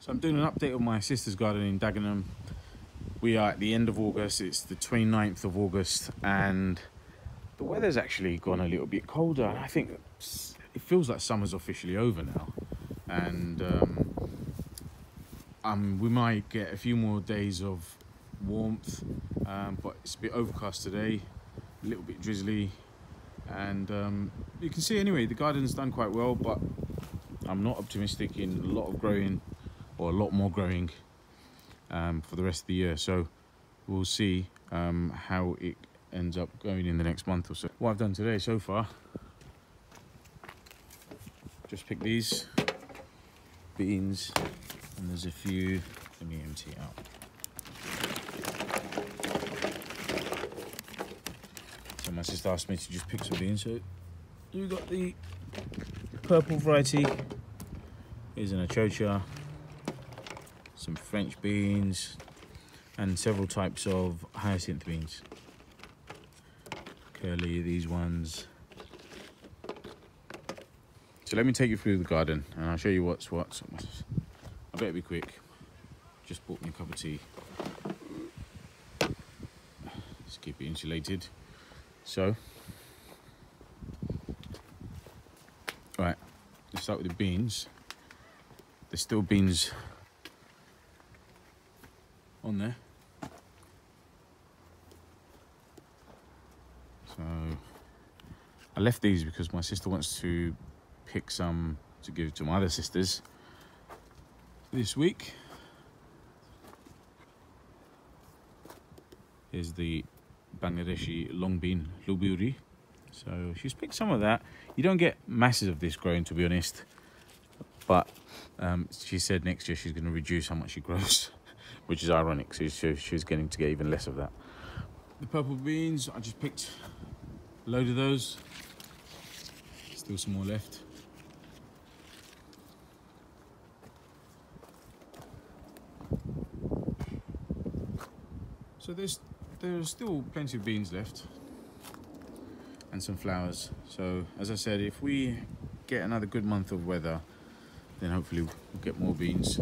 So I'm doing an update of my sister's garden in Dagenham. We are at the end of August, it's the 29th of August, and the weather's actually gone a little bit colder. I think it feels like summer's officially over now. And we might get a few more days of warmth, but it's a bit overcast today, a little bit drizzly. And you can see anyway, the garden's done quite well, but I'm not optimistic in a lot of growing, or a lot more growing for the rest of the year. So we'll see how it ends up going in the next month or so. What I've done today so far, just picked these beans, and there's a few. Let me empty it out. So my sister asked me to just pick some beans. So we've got the purple variety. Here's an achocha, some French beans, and several types of hyacinth beans. Curly, these ones. So let me take you through the garden and I'll show you what's what. I better be quick. Just bought me a cup of tea. Just keep it insulated. So, right, let's start with the beans. There's still beans on there. So I left these because my sister wants to pick some to give to my other sisters this week. Here's the Bangladeshi long bean, luburi. So she's picked some of that. You don't get masses of this growing, to be honest, but she said next year she's going to reduce how much she grows, which is ironic. So she's getting to get even less of that. The purple beans, I just picked a load of those. Still some more left. So there's still plenty of beans left and some flowers. So as I said, if we get another good month of weather, then hopefully we'll get more beans.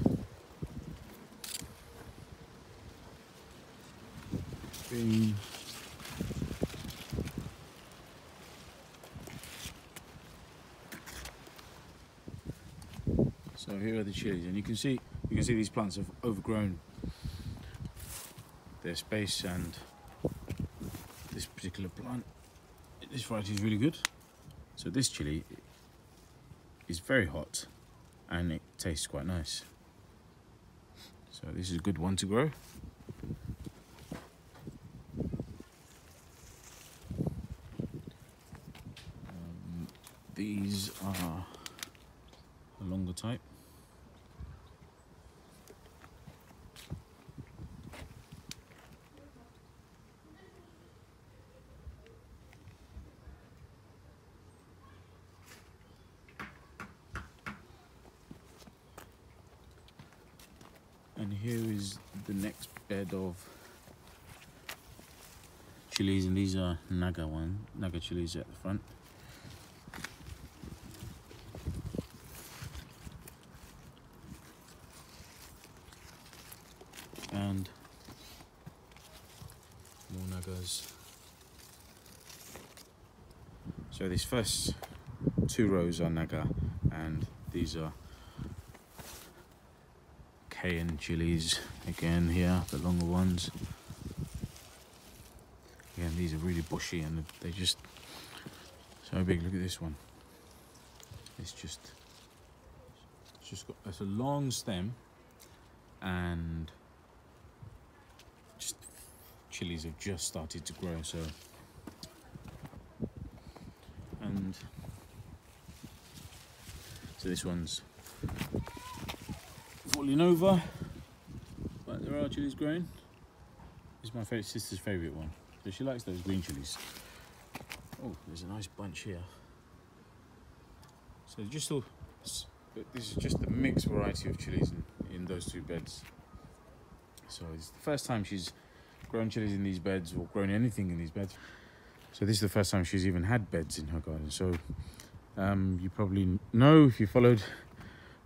Bean. So here are the chilies, and you can see these plants have overgrown their space, and this particular plant, this variety is really good. So this chili is very hot and it tastes quite nice. So this is a good one to grow. These are a longer type. And here is the next bed of chilies, and these are Naga chilies at the front. And more Nagas. So these first two rows are Naga, and these are Cayenne Chilies again here, the longer ones. Again, these are really bushy and they're just so big. Look at this one. It's just got, it's a long stem, and just chilies have just started to grow. So, and so this one's falling over, but there are chilies growing. This is my sister's favourite one. So she likes those green chilies. Oh, there's a nice bunch here. So just all, this is just a mixed variety of chilies in those two beds. So it's the first time she's grown chilies in these beds, or grown anything in these beds. So this is the first time she's even had beds in her garden. So you probably know if you followed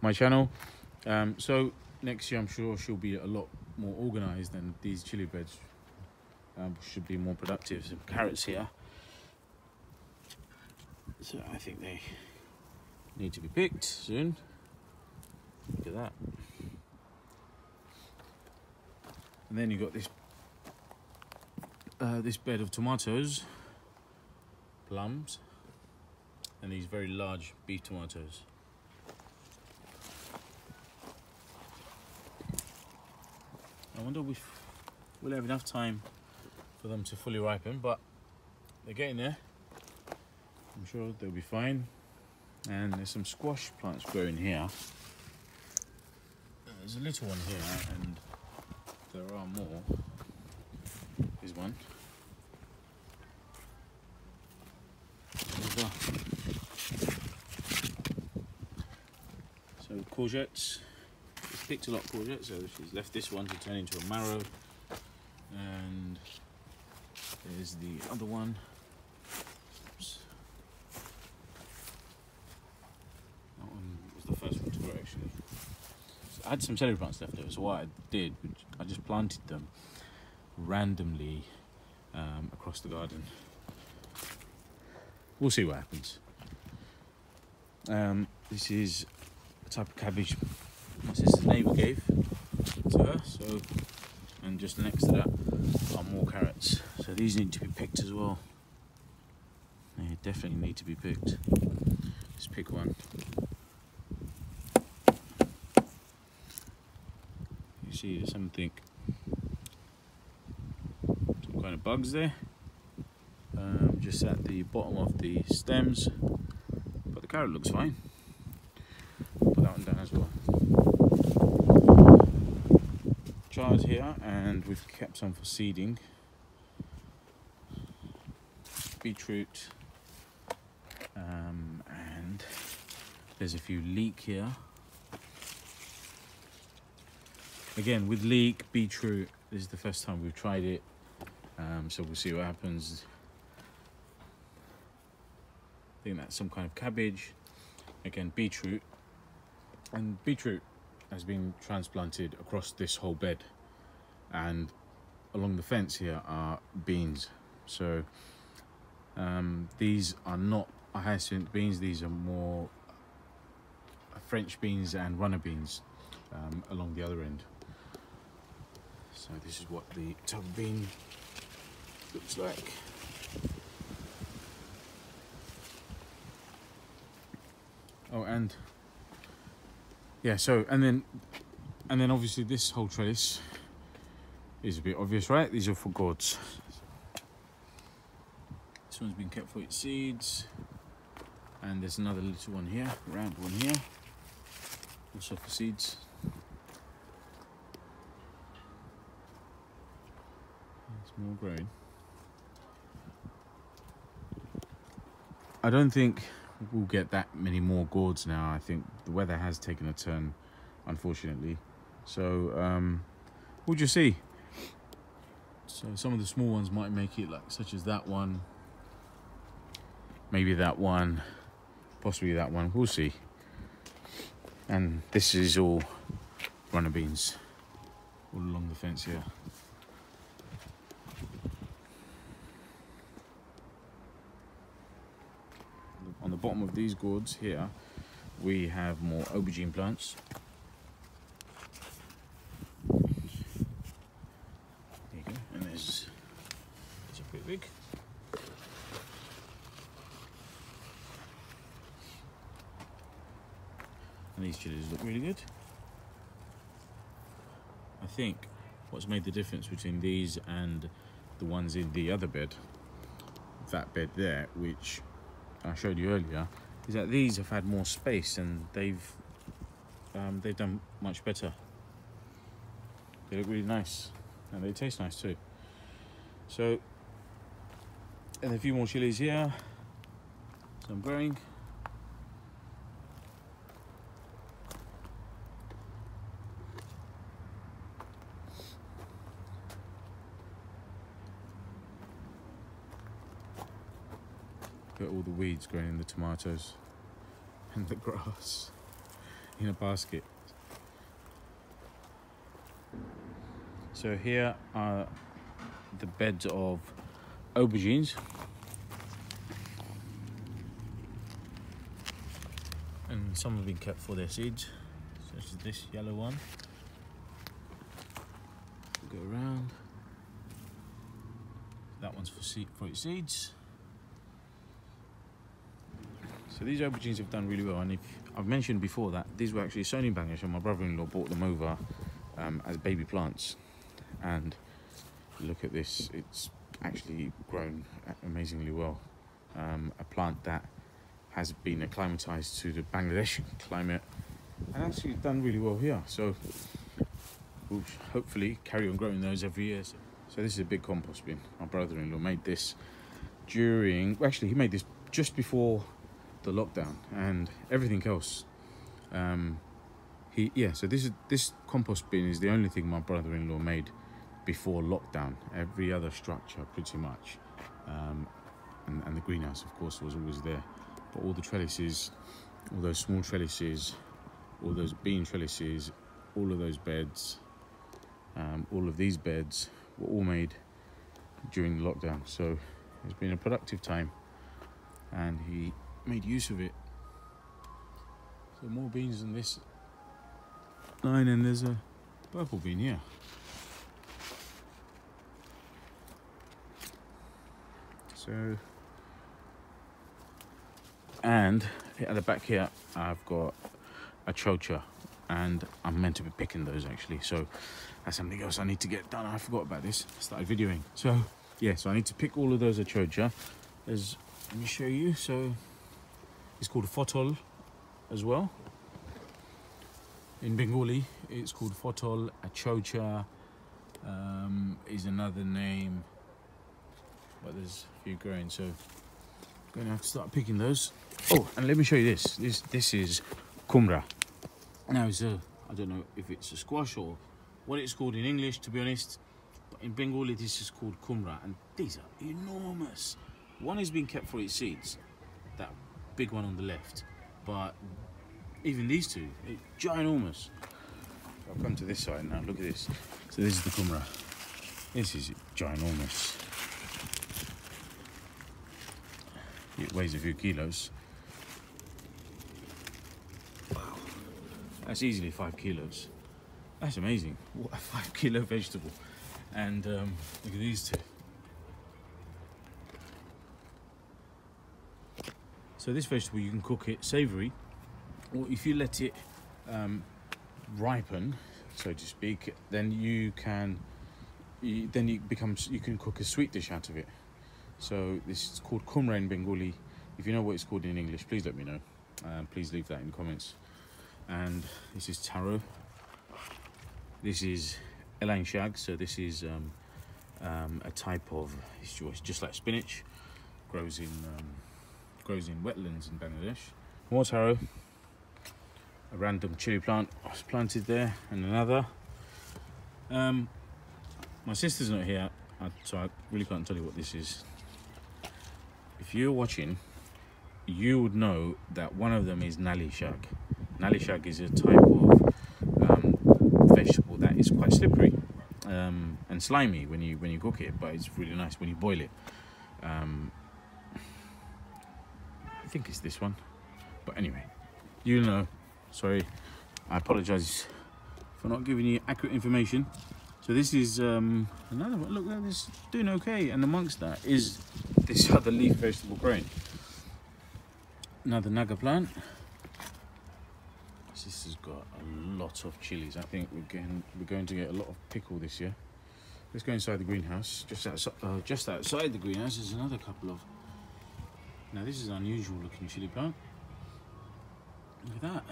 my channel. So next year I'm sure she'll be a lot more organised, and these chilli beds should be more productive. Some carrots here, so I think they need to be picked soon. Look at that. And then you've got this bed of tomatoes, plums, and these very large beef tomatoes. I wonder if we'll have enough time for them to fully ripen, but they're getting there. I'm sure they'll be fine. And there's some squash plants growing here. There's a little one here, and there are more. Here's one. So courgettes. She's picked a lot of courgettes, so she's left this one to turn into a marrow. And there's the other one. Oops. That one was the first one to grow, actually. So I had some celery plants left over, so what I did, I just planted them randomly across the garden. We'll see what happens. This is a type of cabbage my sister's neighbour gave to her, so, and just next to that are more carrots. So these need to be picked as well. They definitely need to be picked. Let's pick one. You see there's some kind of bugs there. Just at the bottom of the stems, but the carrot looks fine. Put that one down as well. Chard here, and we've kept some for seeding. Beetroot, and there's a few leek here. Again, with leek, beetroot, this is the first time we've tried it, so we'll see what happens. I think that's some kind of cabbage. Again, beetroot, and beetroot has been transplanted across this whole bed, and along the fence here are beans. So these are not hyacinth beans, these are more French beans and runner beans along the other end. So this is what the tub bean looks like. Oh, and yeah, so and then obviously this whole trellis is a bit obvious, right? These are for gourds. This one's been kept for its seeds, and there's another little one here, round one here, also for seeds. It's more growing. I don't think we'll get that many more gourds now. I think the weather has taken a turn, unfortunately. So we'll just see. So some of the small ones might make it, like such as that one, maybe that one, possibly that one. We'll see. And this is all runner beans all along the fence here. On the bottom of these gourds here, we have more aubergine plants. There you go, and there's a bit big. And these chilies look really good. I think what's made the difference between these and the ones in the other bed, that bed there, which I showed you earlier, is that these have had more space, and they've done much better. They look really nice, and they taste nice too. So, and a few more chilies here. So I'm growing. Look at all the weeds growing in the tomatoes and the grass in a basket. So here are the beds of aubergines. And some have been kept for their seeds, such as this yellow one. Go around. That one's for its seeds. So these aubergines have done really well, and I've mentioned before that these were actually sown in Bangladesh, and my brother-in-law brought them over as baby plants. And look at this, it's actually grown amazingly well. A plant that has been acclimatized to the Bangladeshi climate and actually done really well here. So we'll hopefully carry on growing those every year. So this is a big compost bin. My brother-in-law made this he made this just before the lockdown and everything else. So this compost bin is the only thing my brother-in-law made before lockdown. Every other structure pretty much, and the greenhouse of course was always there, but all the trellises, all those small trellises, all those bean trellises, all of those beds, all of these beds were all made during the lockdown. So it's been a productive time and he made use of it. So more beans than this line, and there's a purple bean here. So, and at the back here I've got a chocha, and I'm meant to be picking those actually, so that's something else I need to get done. I forgot about this, I started videoing. So yeah, so I need to pick all of those chocha. Let me show you. So it's called fotol as well. In Bengali it's called fotol. Chocha is another name, but there's a few growing, so I'm going to have to start picking those. Oh, and let me show you this. This is kumra. Now I don't know if it's a squash or what it's called in English, to be honest, but in Bengali this is called kumra, and these are enormous. One is being kept for its seeds, that big one on the left, but even these two, it's ginormous. I'll come to this side now, look at this. So this is the kumra. This is ginormous. It weighs a few kilos. Wow, that's easily 5 kilos. That's amazing. What a 5 kilo vegetable. And look at these two. So this vegetable, you can cook it savoury, or if you let it ripen, so to speak, then you can cook a sweet dish out of it. So this is called kumra in Bengali. If you know what it's called in English, please let me know. Please leave that in the comments. And this is taro. This is elang shag. So this is a type of, it's just like spinach, grows in wetlands in Bangladesh. More taro. A random chili plant was planted there, and another. My sister's not here, so I really can't tell you what this is. If you're watching, you would know that one of them is nali shag. Nali shag is a type of vegetable that is quite slippery and slimy when you cook it, but it's really nice when you boil it. I think it's this one, but anyway, you know. Sorry, I apologise for not giving you accurate information. So this is another one. Look, that is doing okay, and amongst that is this other leaf vegetable growing. Another naga plant. This has got a lot of chilies. I think we're going to get a lot of pickle this year. Let's go inside the greenhouse. Just outside the greenhouse is another couple of. Now this is an unusual looking chili plant. Look at that.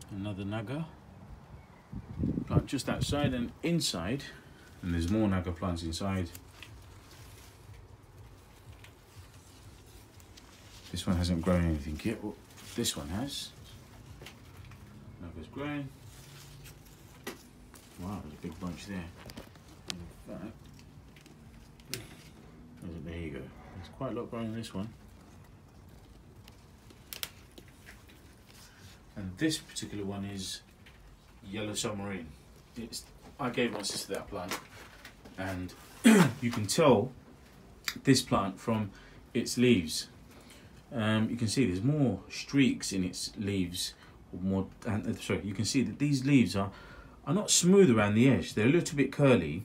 Another naga plant just outside and inside, and there's more naga plants inside. This one hasn't grown anything yet. Well, this one has. Naga's growing. Wow, there's a big bunch there. In fact, there you go. There's quite a lot growing in this one. And this particular one is yellow submarine. I gave my sister that plant, and you can tell this plant from its leaves. You can see there's more streaks in its leaves, or more. Sorry, you can see that these leaves are not smooth around the edge. They're a little bit curly,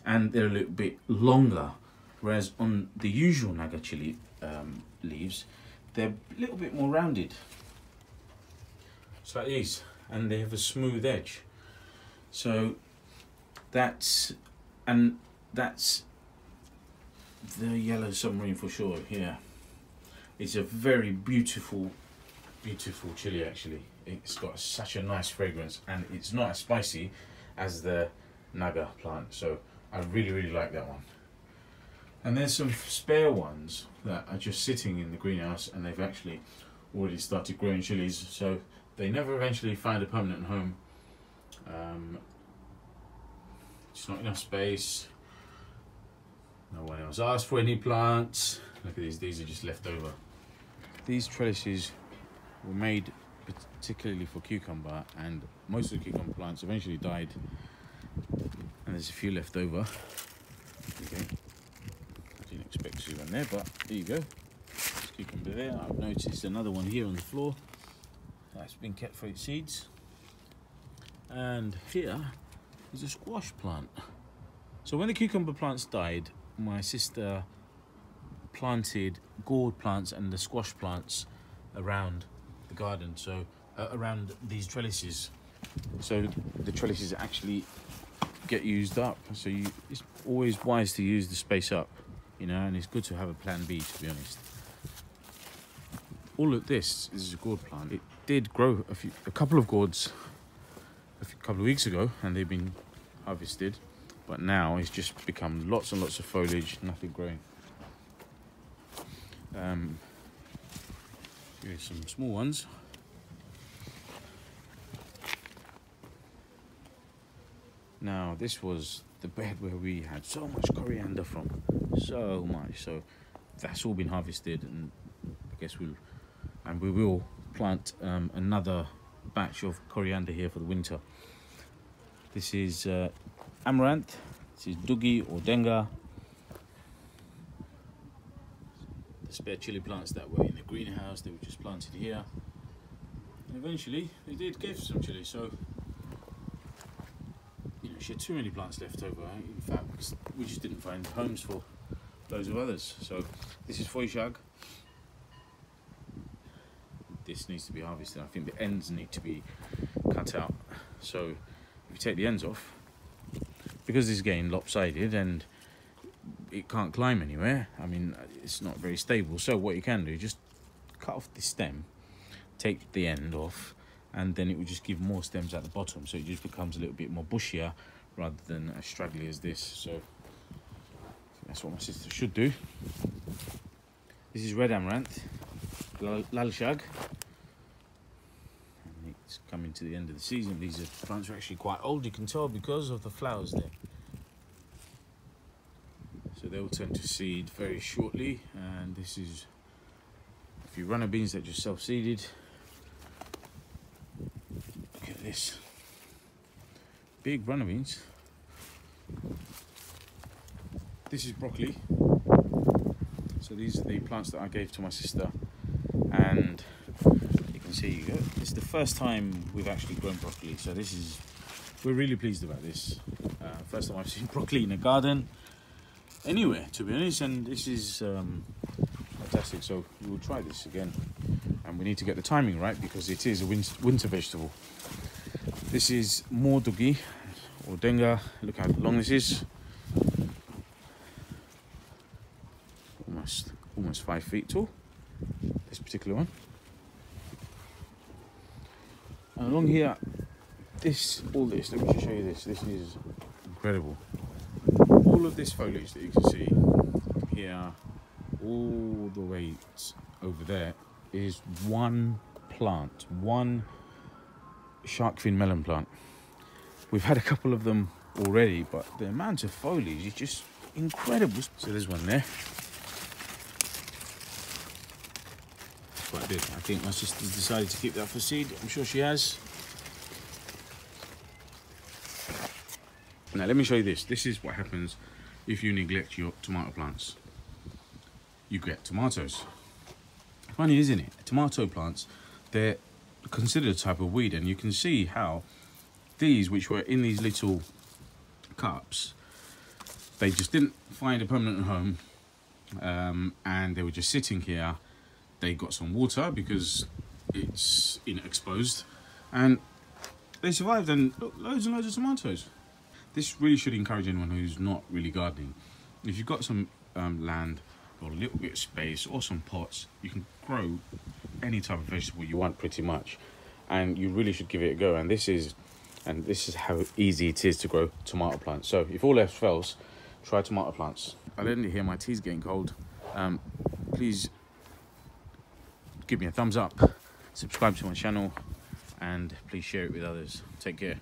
and they're a little bit longer. Whereas on the usual Naga chili leaves, they're a little bit more rounded. It's like these, and they have a smooth edge. So that's the yellow submarine for sure here. It's a very beautiful chili actually. It's got such a nice fragrance, and it's not as spicy as the Naga plant, so I really like that one. And there's some spare ones that are just sitting in the greenhouse, and they've actually already started growing chilies, so they never eventually find a permanent home. It's not enough space. No one else asked for any plants. Look at these are just left over. These trellises were made particularly for cucumber, and most of the cucumber plants eventually died, and there's a few left over. Okay. I didn't expect to see one there, but there you go. There's cucumber there. I've noticed another one here on the floor that's been kept for its seeds, and here is a squash plant. So when the cucumber plants died, my sister planted gourd plants and the squash plants around the garden, so around these trellises, so the trellises actually get used up. So it's always wise to use the space up, you know, and it's good to have a plan B, to be honest. All of this is a gourd plant. It did grow a couple of gourds a couple of weeks ago, and they've been harvested, but now it's just become lots and lots of foliage, nothing growing. Here's some small ones. Now this was the bed where we had so much coriander from, so much. So that's all been harvested, and I guess we will plant another batch of coriander here for the winter. This is Amaranth. This is Dugi or Denga. The spare chili plants that were in the greenhouse, they were just planted here. And eventually they did give some chili, so you know, she had too many plants left over. In fact, we just didn't find homes for loads of others. So this is Foishag. This needs to be harvested. I think the ends need to be cut out. So if you take the ends off, because this is getting lopsided and it can't climb anywhere, I mean, it's not very stable. So what you can do, just cut off the stem, take the end off, and then it will just give more stems at the bottom. So it just becomes a little bit more bushier rather than as straggly as this. So I think that's what my sister should do. This is red amaranth, lalshag. It's coming to the end of the season. These plants are actually quite old, you can tell because of the flowers there. So they will tend to seed very shortly, and this is a few runner beans that just self-seeded. Look at this. Big runner beans. This is broccoli. So these are the plants that I gave to my sister, and you can see it's the first time we've actually grown broccoli, so we're really pleased about this. First time I've seen broccoli in a garden anywhere, to be honest, and this is fantastic. So we will try this again, and we need to get the timing right because it is a winter vegetable. This is more dugi or denga. Look how long this is. Almost 5 feet tall, this particular one. And along here, let me just show you this. This is incredible. All of this foliage that you can see here, all the way over there, is one plant, one shark fin melon plant. We've had a couple of them already, but the amount of foliage is just incredible. So there's one there. Quite big. I think my sister's decided to keep that for seed. I'm sure she has. Now let me show you this. This is what happens if you neglect your tomato plants. You get tomatoes. Funny, isn't it? Tomato plants, they're considered a type of weed, and you can see how these, which were in these little cups, they just didn't find a permanent home, and they were just sitting here. They got some water because it's exposed, and they survived, and look, loads and loads of tomatoes. This really should encourage anyone who's not really gardening. If you've got some land or a little bit of space or some pots, you can grow any type of vegetable you want pretty much, and you really should give it a go. And this is how easy it is to grow tomato plants. So if all else fails, try tomato plants. I'll end it here. My tea's getting cold. Please give me a thumbs up, subscribe to my channel, and please share it with others. Take care.